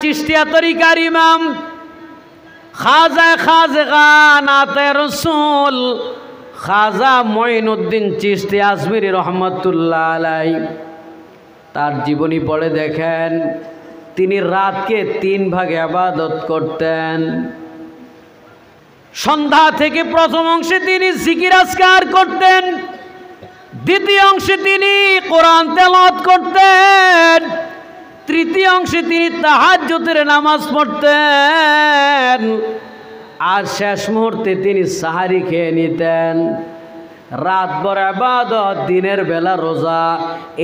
চিশতিয়া তরিকার ইমাম খাজা খাজগান আতে রসুল খাজা মঈনুদ্দিন চিশতি আজমিরি রহমতুল্লাহ আলাই তার জীবনী পড়ে দেখেন তিনি রাতকে 3 ভাগে ইবাদত করতেন। সন্ধ্যা থেকে প্রথম অংশে তিনি জিকির আজকার করতেন, দ্বিতীয় অংশে তিনি কোরআন তেলাওয়াত করতেন, তৃতীয় অংশে তিনি তাহাজ্জুদের নামাজ পড়তেন, আর শেষ মুহূর্তে তিনি সাহারি খেয়ে নিতেন। রাতভর ইবাদত, দিনের বেলা রোজা।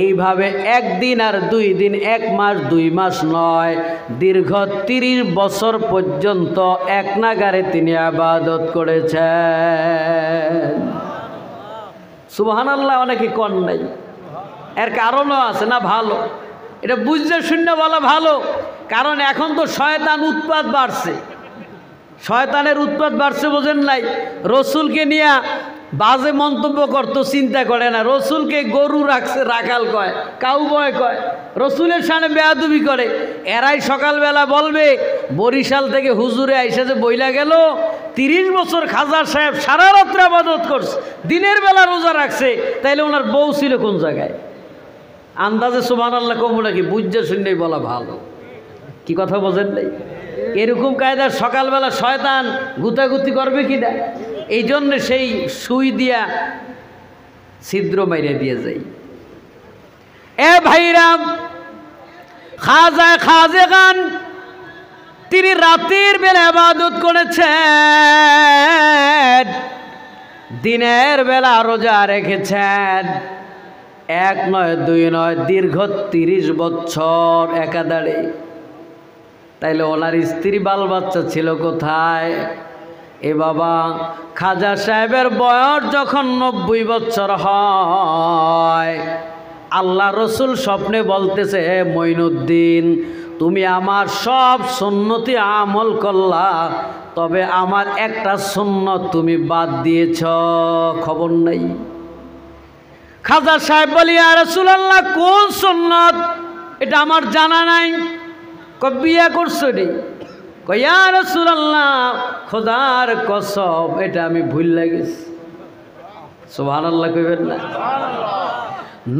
এইভাবে 1 দিন আর 2 দিন, 1 মাস 2 মাস নয়, দীর্ঘ 30 বছর পর্যন্ত এক নাগারে তিনি ইবাদত করেছেন। সুবহানাল্লাহ। অনেকে কন নাই, এর কারণও আছে না। ভালো, এটা বুঝতে শূন্য বলা ভালো, কারণ এখন তো শয়তান উৎপাত বাড়ছে। শয়তানের উৎপাত বাড়ছে, বোঝেন নাই? রসুলকে নিয়ে বাজে মন্তব্য করতো, চিন্তা করে না। রসুলকে গরু রাখছে, রাখাল কয়, কাউবয় কয়, রসুলের সামনে বেয়াদবি করে। এরাই সকালবেলা বলবে বরিশাল থেকে হুজুরে আইসা যে বইলা গেল 30 বছর খাজা সাহেব সারা রাত্রে ইবাদত করছে, দিনের বেলা রোজা রাখছে, তাইলে ওনার বউ ছিল কোন জায়গায়? আন্দাজে সুবহানাল্লাহ কম নাকি? বুঝতে শুনলেই বলা ভালো। কি কথা বোঝেন নাই? এরকম কায়দার সকালবেলা শয়তান গুতাগুতি করবে কি না? এই জন্য সেই সুই দিয়া ছিদ্র মাইরে দিয়ে যাই। এ ভাইরাম, খাজা খাজগান তিনি রাতের বেলা ইবাদত করেছেন, দিনের বেলা রোজা রেখেছেন। 1 নয় 2 নয়, দীর্ঘ 30 বছর একাধারে। তাইলে ওনার স্ত্রী বাল বাচ্চা ছিল কোথায়? এ বাবা, খাজা সাহেবের বয়স যখন 90 বছর হয়, আল্লাহ রসুল স্বপ্নে বলতেছে, হে মঈনুদ্দিন, তুমি আমার সব সুন্নতি আমল করলা, তবে আমার একটা সুন্নত তুমি বাদ দিয়েছ, খবর নাই। খাজা সাহেব বলি, ইয়া রাসূলুল্লাহ, কোন সুন্নত? এটা আমার জানা নাই। বিয়া করছো রে? ইয়া রাসূলুল্লাহ, খোদার কসম, এটা আমি ভুলে গেছি। সুবহানাল্লাহ কইবেন না?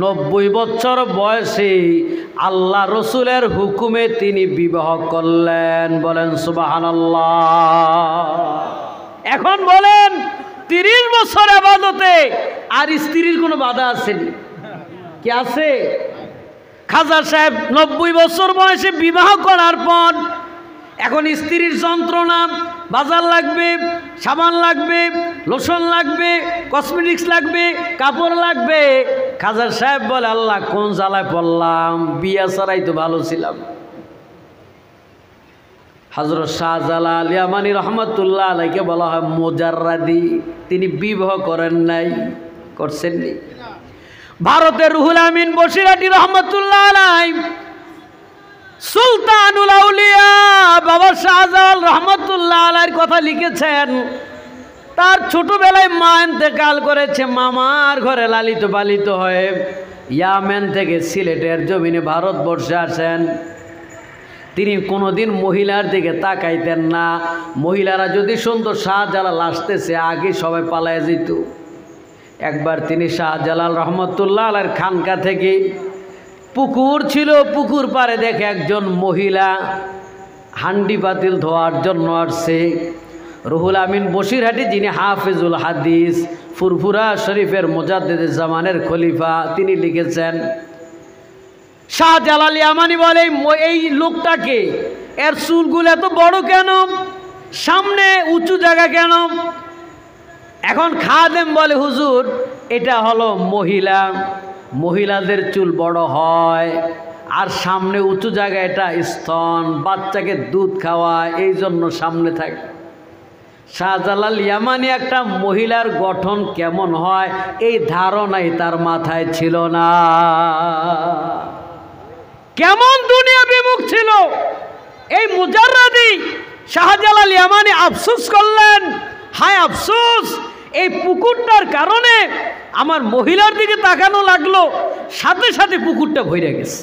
90 বছর বয়সে আল্লাহ রসুলের হুকুমে তিনি বিবাহ করলেন। বলেন সুবহানাল্লাহ। এখন বলেন 30 বছর ইবাদতে আর স্ত্রীর কোনো বাধা আসেনি? কি আছে? খাজা সাহেব 90 বছর বয়সে বিবাহ করার পর এখন স্ত্রীর যন্ত্রণা, বাজার লাগবে, সাবান লাগবে, লোশন লাগবে, কসমেটিক্স লাগবে, কাপড় লাগবে। খাজা সাহেব বলে, আল্লাহ কোন জ্বালায় পড়লাম, বিয়া ছাড়াই তো ভালো ছিলাম। হযরত শাহজালাল ইয়ামানি রহমতুল্লাহ আলাইকে বলা হয় মুজাররাদি। তিনি বিবাহ করেন নাই, করছেননি। ভারতের রুহুল আমিন বসিরাটি রহমতুল্লাহ আলাই, সুলতানুল আউলিয়া বাবা শাহজালাল রহমতুল্লাহ আলাইর কথা লিখেছেন। তার ছোটবেলায় মা ইন্তেকাল করেছে, মামার ঘরে লালিত পালিত হয়ে ইয়ামেন থেকে সিলেটের জমিনে ভারতবর্ষে আসেন। তিনি কোনোদিন মহিলার দিকে তাকাইতেন না। মহিলারা যদি সুন্দর শাহজালাল আসতেছে, আগে সবাই পালায় যেত। একবার তিনি শাহজালাল রহমতুল্লাহ আলাইর খানকা থেকে, পুকুর ছিল, পুকুর পাড়ে দেখে একজন মহিলা হান্ডি পাতিল ধোয়ার জন্য আসছে। রুহুল আমিন বসিরহাটি, যিনি হাফেজুল হাদিস, ফুরফুরা শরীফের মুজাদ্দিদে জামানের খলিফা, তিনি লিখেছেন, শাহজালাল ইয়ামানি বলে, এই লোকটাকে, এর চুলগুলো এত বড় কেন, সামনে উঁচু জায়গা কেন? এখন খাদেম বলে, হুজুর, এটা হলো মহিলা, মহিলাদের চুল বড় হয়, আর সামনে উঁচু জায়গা, এটা স্তন, বাচ্চাকে দুধ খাওয়ায়, এই জন্য সামনে থাকে। শাহজালাল ইয়ামানি একটা মহিলার গঠন কেমন হয় এই ধারণাই তার মাথায় ছিল না। কেমন দুনিয়া বিমুখ ছিল এই মুজাররাদি শাহজালাল ইয়ামানি। আফসোস করলেন, হায় আফসোস, এই পুকুরটার কারণে আমার মহিলার দিকে তাকানো লাগলো, সাথে সাথে পুকুরটা ভরে গেছে।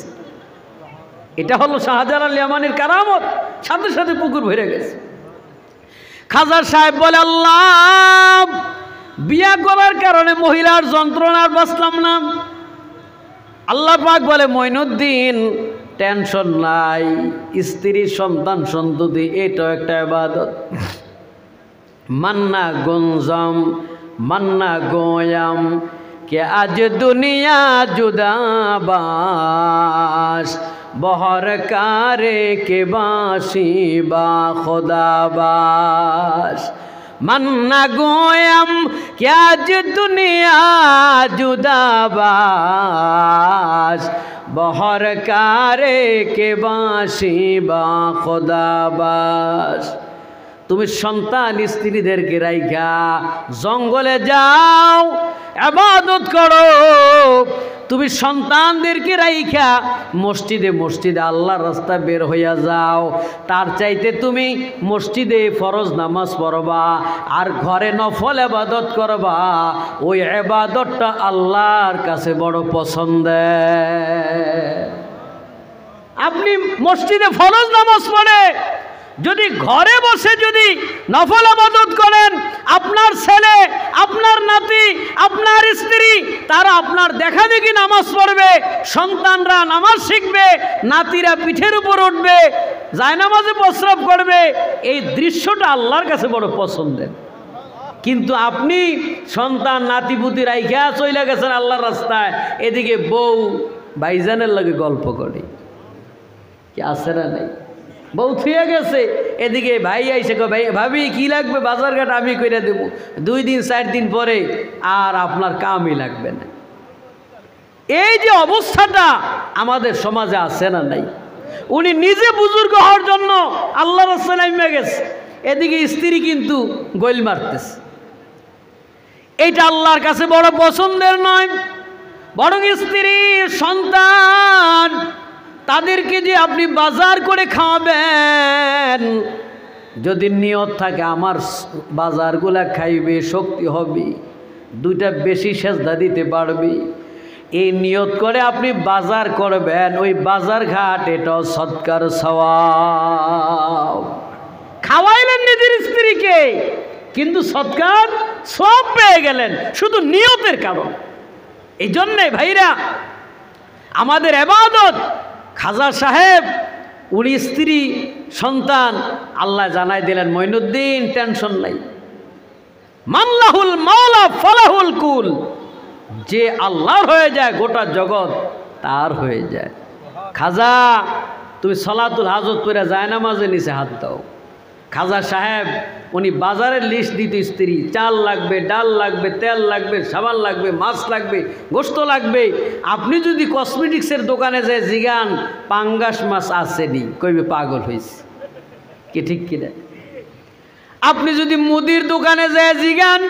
এটা হলো শাহজালাল ইয়ামানির কারামত। সাথে সাথে পুকুর ভরে গেছে। খাজা সাহেব বলে, আল্লাহ, বিয়া করার কারণে মহিলার যন্ত্রণার বাঁচলাম না। আল্লাহ পাক বলে, মঈনুদ্দিন টেনশন নাই, স্ত্রী সন্তান সন্ততি এটাও একটা ইবাদত। মান্না গুঞ্জম মান্না গোয়াম কে আজ দুনিয়া জুদাবাস বহর কারে কে বাসি বা খোদাবাস। মান্না গোয়াম কে আজ দুনিয়া জুদাবাস বহর কারে কে বাসি বা খোদাবাস। তুমি সন্তান স্ত্রীদেরকে রাইখা জঙ্গলে যাও, ইবাদত করো। তুমি সন্তানদেরকে রাইখা মসজিদে মসজিদে আল্লাহর রাস্তায় বের হইয়া যাও। তার চাইতে তুমি মসজিদে ফরজ নামাজ পড়বা আর ঘরে নফল ইবাদত করবা। ওই ইবাদতটা আল্লাহর কাছে বড় পছন্দের। আপনি মসজিদে ফরজ নামাজ পড়ে যদি ঘরে বসে যদি নফল ইবাদত করেন, আপনার ছেলে, আপনার নাতি, আপনার স্ত্রী তারা আপনার দেখা দেখি নামাজ পড়বে, সন্তানরা নামাজ শিখবে, নাতিরা পিঠের উপর উঠবে, জায়নামাজে প্রস্রাব করবে। এই দৃশ্যটা আল্লাহর কাছে বড় পছন্দের। কিন্তু আপনি সন্তান নাতিপুতি রাইখা চলে গেছেন আল্লাহর রাস্তায়, এদিকে বউ ভাইজানের লগে গল্প করে। কি আছে না নেই? বউ থুয়ে গেছে, এদিকে ভাই আইসে কো, ভাই ভাবি কি লাগবে বাজার ঘাট আমি কইরা দেব। 2 দিন 4 দিন পরে আর আপনার কামই লাগবে না। এই যে অবস্থাটা আমাদের সমাজে আছে না নাই? উনি নিজে বুজুর্গ হওয়ার জন্য আল্লাহর রাস্তায় নাইমা গেছে, এদিকে স্ত্রী কিন্তু গোল মারতেছে। এইটা আল্লাহর কাছে বড় পছন্দের নয়। বরং স্ত্রী সন্তান তাদেরকে যে আপনি বাজার করে খাওয়াবেন, যদি নিয়ত থাকে আমার বাজারগুলা খাইবে, শক্তি হবে, 2টা বেশি সেজদা দিতে পারবে, এই নিয়ত করে আপনি বাজার করবেন। ওই বাজার ঘাট এটাও সৎকার সওয়াব। খাওয়াইলেন নিজের স্ত্রীকে, কিন্তু সৎকার সব পেয়ে গেলেন শুধু নিয়তের কারণ। এই জন্যে ভাইরা আমাদের ইবাদত, খাজা সাহেব উনি স্ত্রী সন্তান আল্লাহ জানাই দিলেন, মঈনুদ্দিন টেনশন নাই। মাল্লাহুল মাওলা ফালাহুল কুল, যে আল্লাহর হয়ে যায় গোটা জগৎ তার হয়ে যায়। খাজা তুমি সলাতুল হাজত পড়ে জায়নামাজে নিচে হাত দাও। খাজা সাহেব উনি বাজারের লিস্ট দিত, স্ত্রী চাল লাগবে, ডাল লাগবে, তেল লাগবে, সাবান লাগবে, মাছ লাগবে, গোশত লাগবে। আপনি যদি কসমেটিক্সের দোকানে যায় জিগান পাঙ্গাস মাছ আসেনি, কইবে পাগল হয়েছে। কি ঠিক কিনা? আপনি যদি মুদির দোকানে যায় জিগান,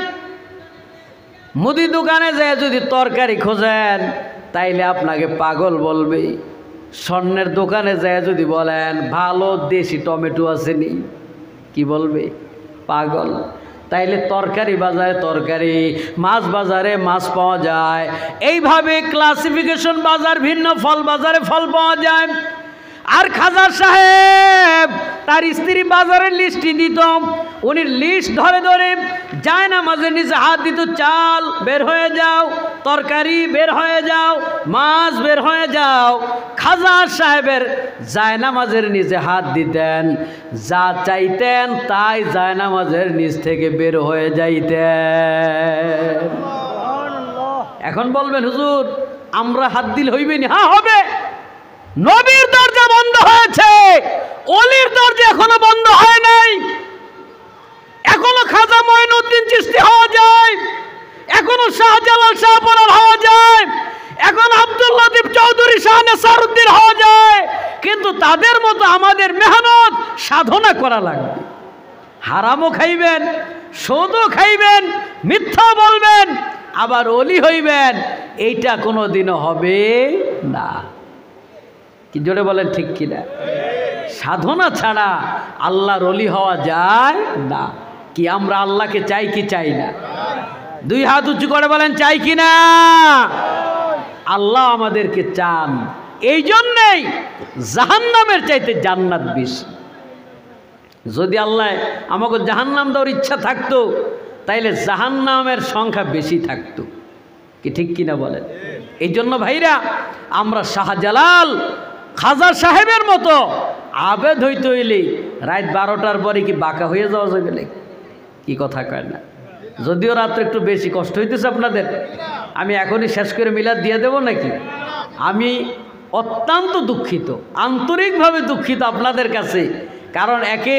মুদির দোকানে যায় যদি তরকারি খোঁজেন তাইলে আপনাকে পাগল বলবে। স্বর্ণের দোকানে যায় যদি বলেন ভালো দেশি টমেটো আসেনি, কি বলবে? পাগল। তাইলে তরকারি বাজারে তরকারি, মাছ বাজারে মাছ পাওয়া যায়। এইভাবে ক্লাসিফিকেশন বাজার ভিন্ন, ফল বাজারে ফল পাওয়া যায়। আর খাজা সাহেব তার স্ত্রী বাজারের লিস্টই দিত, উনি লিস্ট ধরে ধরে জায়নামাজের নিচে হাত দিত, চাল বের হয়ে যাও, তরকারি বের হয়ে যাও, মাছ বের হয়ে যাও। খাজা সাহেবের জায়নামাজের নিচে হাত দিতেন, যা চাইতেন তাই জায়নামাজের নিচ থেকে বের হয়ে যাইতেন। এখন বলবেন হুজুর আমরা হাত দিল হইবে না? হ্যাঁ হবে। নবীর দরজা বন্ধ হয়েছে, অলির দরজা এখনো বন্ধ হয় নাই। এখনো খাজা মঈনুদ্দিন চিশতি হওয়া যায়, এখনো শাহজালাল শাহপরার হওয়া যায়, এখন আব্দুল লতিফ চৌধুরী শাহ নেসারউদ্দিন হওয়া যায়। কিন্তু তাদের মতো আমাদের মেহনত সাধনা করা লাগবে। হারামও খাইবেন, সুদও খাইবেন, মিথ্যা বলবেন, আবার অলি হইবেন, এইটা কোনো দিনও হবে না। কি জোরে বলেন ঠিক কিনা? সাধনা ছাড়া আল্লাহর ওলি হওয়া যায় না। কি আমরা আল্লাহকে চাই কি চাই না? 2 হাত উঁচু করে বলেন চাই কি না? আল্লাহ আমাদেরকে চান, এই জন্যেই জাহান্নামের চাইতে জান্নাত বেশি। যদি আল্লাহ আমাকে জাহান্নাম দেওয়ার ইচ্ছা থাকতো তাইলে জাহান্নামের সংখ্যা বেশি থাকতো, কি ঠিক কিনা বলেন? এই জন্য ভাইরা আমরা শাহজালাল খাজা সাহেবের মতো আবেদ হইতে হইলে রাত 12টার পরে কি বাঁকা হয়ে যাওয়া যাবে নাকি? কি কথা কয় না? যদিও রাত্রে একটু বেশি কষ্ট হইতেছে আপনাদের, আমি এখনই শেষ করে মিলাদ দিয়ে দেব নাকি? আমি অত্যন্ত দুঃখিত, আন্তরিকভাবে দুঃখিত আপনাদের কাছে, কারণ একে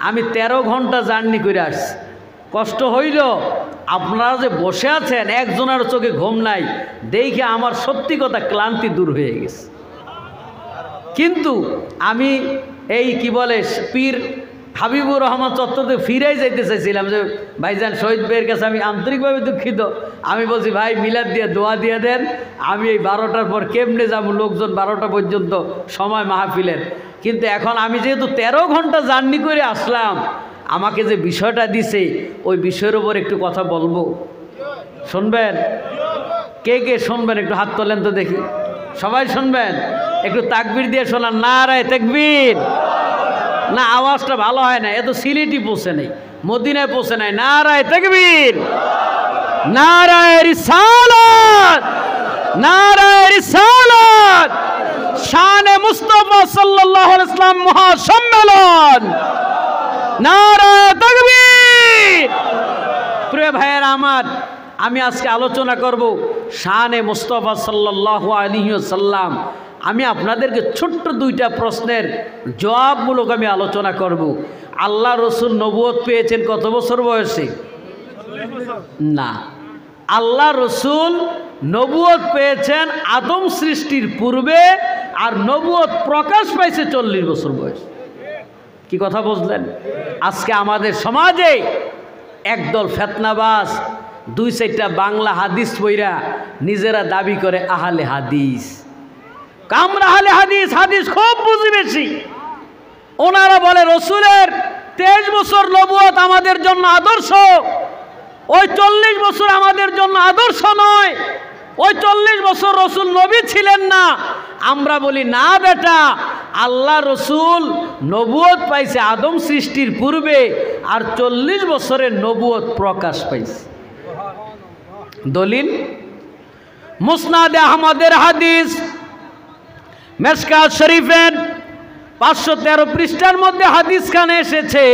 আমি 13 ঘন্টা জার্নি করে আসছি। কষ্ট হইল, আপনারা যে বসে আছেন একজনের চোখে ঘুম নাই দেখে আমার সত্যি কথা ক্লান্তি দূর হয়ে গেছে। কিন্তু আমি এই কি বলে পীর হাবিবুর রহমান চত্বরে ফিরেই যাইতে চাইছিলাম যে ভাইজান শহীদ ভাইয়ের কাছে আমি আন্তরিকভাবে দুঃখিত। আমি বলছি ভাই মিলাদ দিয়ে দোয়া দিয়ে দেন, আমি এই 12টার পর কেমনে যাবো, লোকজন 12টা পর্যন্ত সময় মাহফিলের। কিন্তু এখন আমি যেহেতু 13 ঘন্টা জার্নি করে আসলাম, আমাকে যে বিষয়টা দিছে ওই বিষয়ের উপর একটু কথা বলবো, শুনবেন? কে কে শুনবেন একটু হাত তোলেন তো দেখি। সবাই শুনবেন? একটু তাকবীর দিয়ে শোনান, নারায়ে তাকবীর। না আওয়াজটা ভালো হয় না, এত সিলেটি পৌঁছে নেই, মদিনায় পৌঁছে নাই। নারায়ে তাকবীর, নারায়ে রিসালাত, নারায়ে রিসালাত, শানে মুস্তাফা সাল্লাল্লাহু আলাইহি ওয়াসাল্লাম মহাসম্মেলন, নারায়ে তাকবীর। প্রিয় ভাইয়েরা আমার, আমি আজকে আলোচনা করব শানে মুস্তাফা সাল্লাল্লাহু আলাইহি ওয়াসাল্লাম। আমি আপনাদেরকে ছোট্ট 2টা প্রশ্নের জবাবমূলক আমি আলোচনা করব। আল্লাহ রসুল নবুয়ত পেয়েছেন কত বছর বয়সে? না, আল্লাহ রসুল নবুয়ত পেয়েছেন আদম সৃষ্টির পূর্বে, আর নবুয়ত প্রকাশ পাইছে 40 বছর বয়স। কি কথা বুঝলেন? আজকে আমাদের সমাজে একদল ফেতনাবাজ 2-4টা বাংলা হাদিস পইরা নিজেরা দাবি করে আহলে হাদিস। আমরা আহলে হাদিস, হাদিস খুব বুঝি বেশি। ওনারা বলে রসুলের 23 বছর নবুয়ত আমাদের জন্য আদর্শ, ওই 40 বছর আমাদের জন্য আদর্শ নয়, ওই 40 বছর রসুল নবী ছিলেন না। আমরা বলি না বেটা, আল্লাহ রসুল নবুয়ত পাইছে আদম সৃষ্টির পূর্বে, আর 40 বছরের নবুয়ত প্রকাশ পাইছে। দলিল মুসনাদে আহমদের হাদিস, মেশকাত শরীফের 513 পৃষ্ঠার মধ্যে হাদিস খানে এসেছে,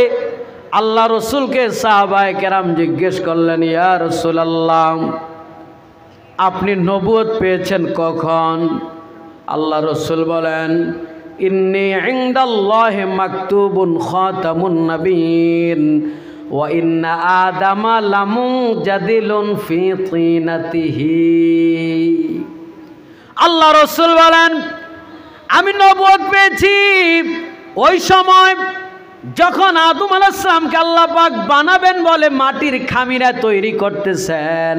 আল্লাহ রসুলকে সাহাবায়ে কেরাম জিজ্ঞেস করলেন, ইয়া রাসূলুল্লাহ, আপনি নবুয়ত পেয়েছেন কখন? আল্লাহ রসুল বলেন, ইন্নী ইনদাল্লাহি মাকতুবুন খাতামুন নবিয়্যিন ওয়া ইন্না আদামা লামুজাদিলুন ফি তিনাতিহি। আল্লাহ রসুল বলেন, আমি নবুয়ত পেয়েছি ওই সময় যখন আদম আলাইহিস সালামকে আল্লাহ পাক বানাবেন বলে মাটির খামিরা তৈরি করতেছেন,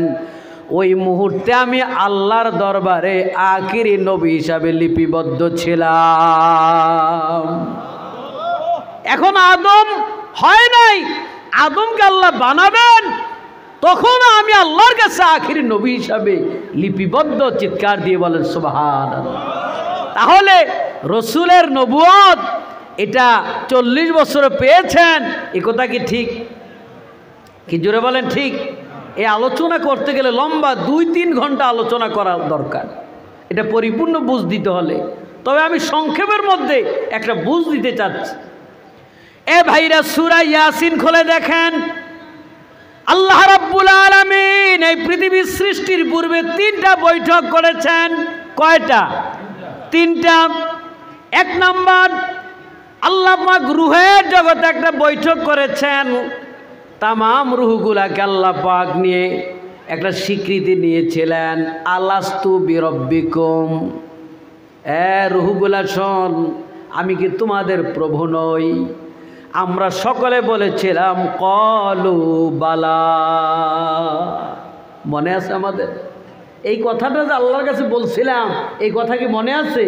ওই মুহূর্তে আমি আল্লাহর দরবারে আখিরি নবী হিসাবে লিপিবদ্ধ ছিলাম। এখন আদম হয় নাই, আদমকে আল্লাহ বানাবেন তখন আমি আল্লাহর কাছে আখিরি নবী হিসাবে লিপিবদ্ধ। চিৎকার দিয়ে বলেন সুবহানাল্লাহ। তাহলে রসুলের নবুয়ত এটা 40 বছরে পেয়েছেন, এ কথা কি ঠিক? কি জোরে বলেন ঠিক? এই আলোচনা করতে গেলে লম্বা 2-3 ঘন্টা আলোচনা করা দরকার, এটা পরিপূর্ণ বুঝ দিতে হলে। তবে আমি সংক্ষেপের মধ্যে একটা বুঝ দিতে চাচ্ছি। এ ভাইরা, সূরা ইয়াসিন খুলে দেখেন, আল্লাহ রাব্বুল আলামিন এই পৃথিবীর সৃষ্টির পূর্বে 3টা বৈঠক করেছেন। কয়টা? 3টা। 1 নাম্বার, আল্লাহ পাক রূহের জগতে একটা বৈঠক করেছেন, তামাম রূহগুলাকে আল্লাহ পাক নিয়ে একটা স্বীকৃতি নিয়েছিলেন, আলাস্তু বিরব্বিকুম, রূহগুলা শোন, আমি কি তোমাদের প্রভু নই? আমরা সকলে বলেছিলাম কলু বালা। মনে আছে আমাদের এই কথাটা যে আল্লাহর কাছে বলছিলাম, এই কথা কি মনে আছে?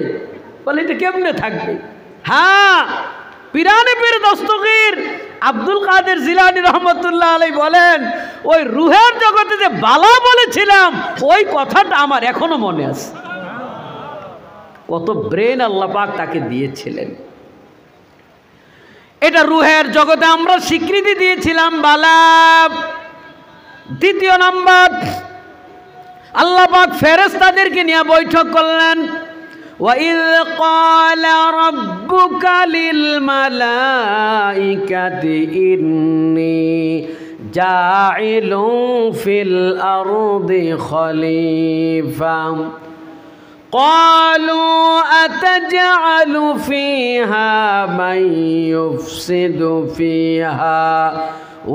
বলে এটা কেমনে থাকবে? হ্যাঁ, পিরানে পীর দস্তগীর আব্দুল কাদের জিলানী রহমতুল্লাহ আলাইহি বলেন, ওই রূহের জগতে যে বালা বলেছিলাম ওই কথাটা আমার এখনো মনে আছে। কত ব্রেন আল্লাহ পাক তাকে দিয়েছিলেন। এটা রুহের জগতে আমরা স্বীকৃতি দিয়েছিলাম বালা। দ্বিতীয় নাম্বার, আল্লাহ পাক ফেরেশতাদেরকে নিয়ে বৈঠক করলেন। وَإِذْ قَالَ رَبُّكَ لِلْمَلَائِكَةِ إِنِّي جَاعِلٌ فِي الْأَرْضِ خَلِيفَةً قَالُوا أَتَجْعَلُ فِيهَا مَن يُفْسِدُ فِيهَا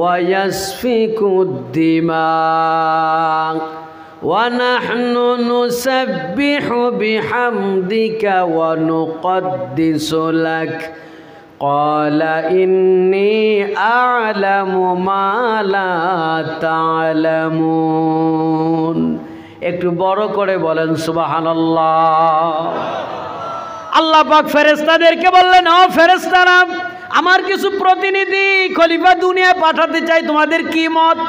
وَيَسْفِكُ الدِّمَاءَ وَنَحْنُ نُسَبِّحُ بِحَمْدِكَ وَنُقَدِّسُ لَكَ قَالَ إِنِّي أَعْلَمُ مَا لَا تَعْلَمُونَ। একটু বড় করে বলেন সুবহানাল্লাহ। আল্লাহ পাক ফেরেশতাদেরকে বললেন, ও ফেরেশতারা, আমার কিছু প্রতিনিধি খলিফা দুনিয়ায় পাঠাতে চাই, তোমাদের কি মত?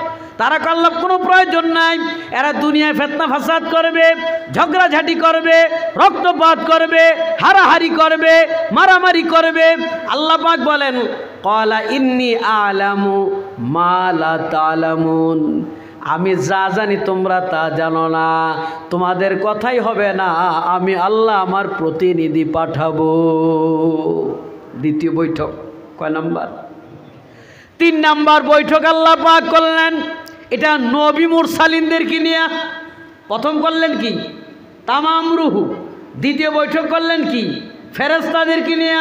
তারা কাল্লাহ কোনো প্রয়োজন নাই, এরা দুনিয়ায় ফিতনা ফাসাদ করবে, ঝগড়াঝাটি করবে, রক্তপাত করবে, হারাহারি করবে, মারামারি করবে। আল্লাহ পাক বলেন, ক্বালা ইন্নী আ'লামু মা লা তা'লামুন, আমি যা জানি তোমরা তা জানো না, তোমাদের কথাই হবে না, আমি আল্লাহ আমার প্রতিনিধি পাঠাবো। দ্বিতীয় বৈঠক কয় নাম্বার? 3 নাম্বার বৈঠক আল্লাহ পাক করলেন। এটা নবী মুরসালিনদেরকে নিয়ে। প্রথম করলেন কি? তামাম রুহু। দ্বিতীয় বৈঠক করলেন কি? ফেরেশতাদেরকে নিয়ে।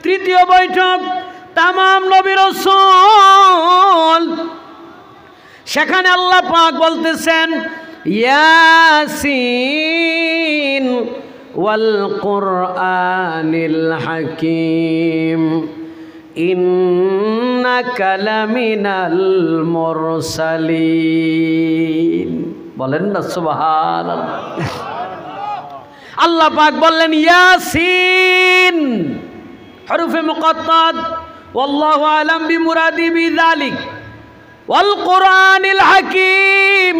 তৃতীয় বৈঠক তামাম নবী রাসূল। সেখানে আল্লাহ পাক বলতেছেন, ইয়াসিন ওয়াল কুরআনিল হাকিম ইন্নাকা লামিনাল মুরসালিন। বলেন না সুবহানাল্লাহ। আল্লাহ পাক বললেন ইয়াসিন, হরফে মুকাত্তাদ, ওয়াল্লাহু আলাম বিমুরাদি বিযালিক, ওয়াল কুরআনিল হাকিম,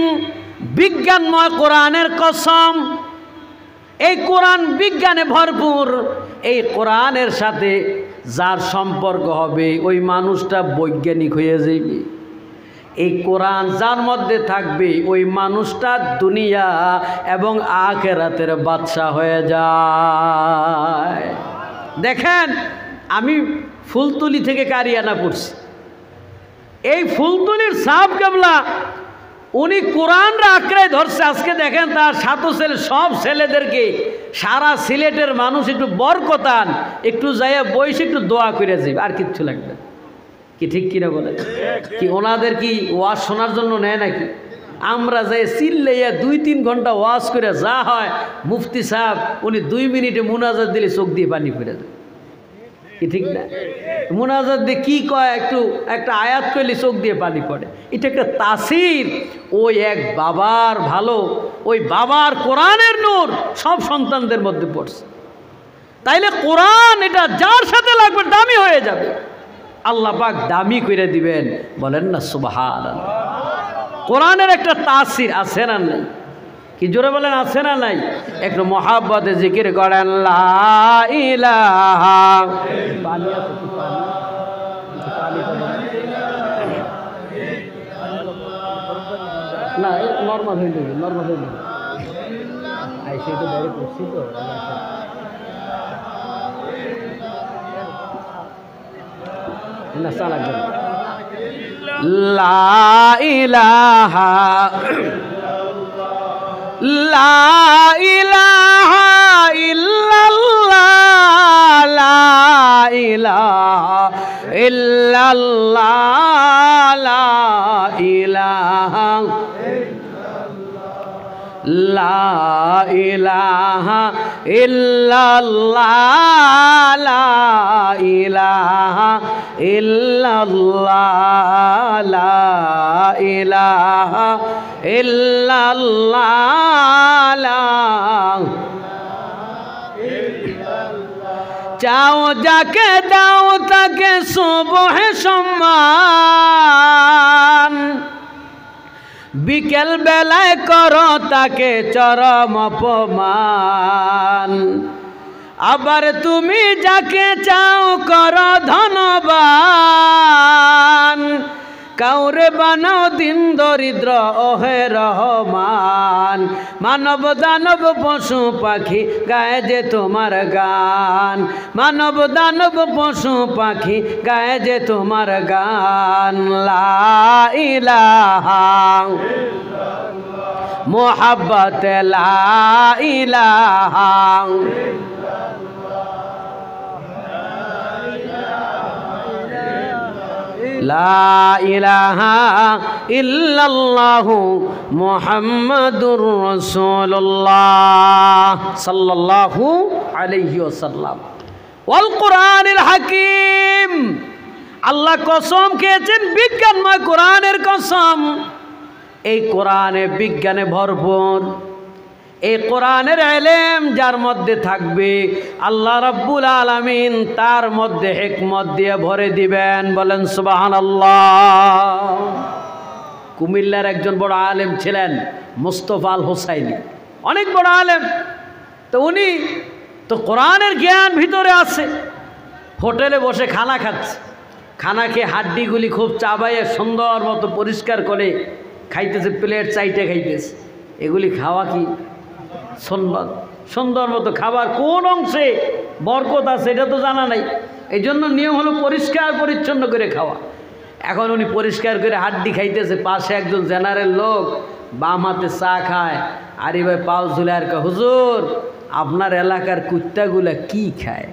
বিজ্ঞানময় কোরআনের কসম। এই কোরআন বিজ্ঞানে ভরপুর। এই কোরআনের সাথে যার সম্পর্ক হবে ওই মানুষটা বৈজ্ঞানিক হয়ে যাবে। এই কোরআন যার মধ্যে থাকবে ওই মানুষটা দুনিয়া এবং আখিরাতের বাদশা হয়ে যায়। দেখেন, আমি ফুলতলি থেকে কারিয়ানা পড়ছি। এই ফুলতলির সাহেব কেবলা উনি কোরআনরা আঁকড়ে ধরছে। আজকে দেখেন তার সাত ছেলে, সব ছেলেদেরকে সারা সিলেটের মানুষ একটু বরকতান, একটু যাইয়া বইসে একটু দোয়া করে যাবে, আর কিচ্ছু লাগবে কি? ঠিক কিনা বলে? কি ওনাদের কি ওয়াজ শোনার জন্য নেয় নাকি? আমরা যাই চিল্লাইয়া 2-3 ঘন্টা ওয়াজ করে যা হয়, মুফতি সাহেব উনি 2 মিনিটে মুনাজাত দিলে চোখ দিয়ে পানি পড়ে যায়। কি ঠিক না? মুনাজাত দিয়ে কি কয়, একটা আয়াত করলে চোখ দিয়ে পানি পড়ে। এটা একটা তাসির। ওই এক বাবার ভালো, ওই বাবার কোরআনের নূর সব সন্তানদের মধ্যে পড়ছে। তাইলে কোরআন এটা যার সাথে লাগবে দামি হয়ে যাবে, আল্লাহ পাক দামি করে দিবেন। বলেন না সুবহানাল্লাহ। কোরআনের একটা তাসির আছে না নাই? কি জোরে বলেন, আছে না নাই? একটু মহাব্বতে জিকির করেন, লা ইলাহা। পানি আছে কি? পানি না, নরমাল হয়ে যাবে, নরমাল হয়ে যাবে। আইসে তো বাইরে করছি তো, না চা লাগবে। লা ইলাহা, লা ইলাহা ইল্লাল্লাহ, লা ইলাহা ইল্লাল্লাহ, লা ইলাহা, লা ইলাহা ইল্লাল্লাহ, লা ইলাহা ইল্লাল্লাহ, লা ইলাহা ইল্লাল্লাহ। চাও যাকে দাও তাকে সুবহ সম্মান, বিকেল বেলায় করো তাকে চরম অপমান। আবার তুমি যাকে চাও করো ধনবান, কাউরে বানাও দিন দরিদ্র ওহে রহমান। মানব দানব পশু পাখি গায়ে যে তোমার গান, মানব দানব পশু পাখি গায়ে যে তোমার গান। লা ইলাহা মোহাব্বত লা ইলাহা লা ইলাহা ইল্লাল্লাহু মুহাম্মাদুর রাসূলুল্লাহ সাল্লাল্লাহু আলাইহি ওয়াসাল্লাম। ওয়াল কোরআনিল হাকীম, আল্লাহ কসম খেয়েছেন বিজ্ঞানময় কোরআনের কসম। এই কোরআনে বিজ্ঞানে ভরপুর। এই কোরআনের ইলম যার মধ্যে থাকবে আল্লাহ রাব্বুল আলামিন তার মধ্যে হিকমত দিয়ে ভরে দিবেন। বলেন সুবহানাল্লাহ। কুমিল্লার একজন বড় আলেম ছিলেন মুস্তফা আল হোসাইনি, অনেক বড় আলেম। তো উনি তো কোরআনের জ্ঞান ভিতরে আছে। হোটেলে বসে খানা খাচ্ছে, খানা খেয়ে হাড্ডিগুলি খুব চাবাইয়ে সুন্দর মতো পরিষ্কার করে খাইতেছে, প্লেট চাইটে খাইতেছে। এগুলি খাওয়া কি সুন্নত? সুন্দর মতো খাবার কোন অংশে বরকত আছে এটা তো জানা নাই। এই জন্য নিয়ম হলো পরিষ্কার পরিচ্ছন্ন করে খাওয়া। এখন উনি পরিষ্কার করে হাড্ডি খাইতেছে, পাশে একজন জেনারেল লোক বাম হাতে চা খায়। আরে ভাই পাও ঝুলে আর হুজুর আপনার এলাকার কুত্তাগুলা কি খায়?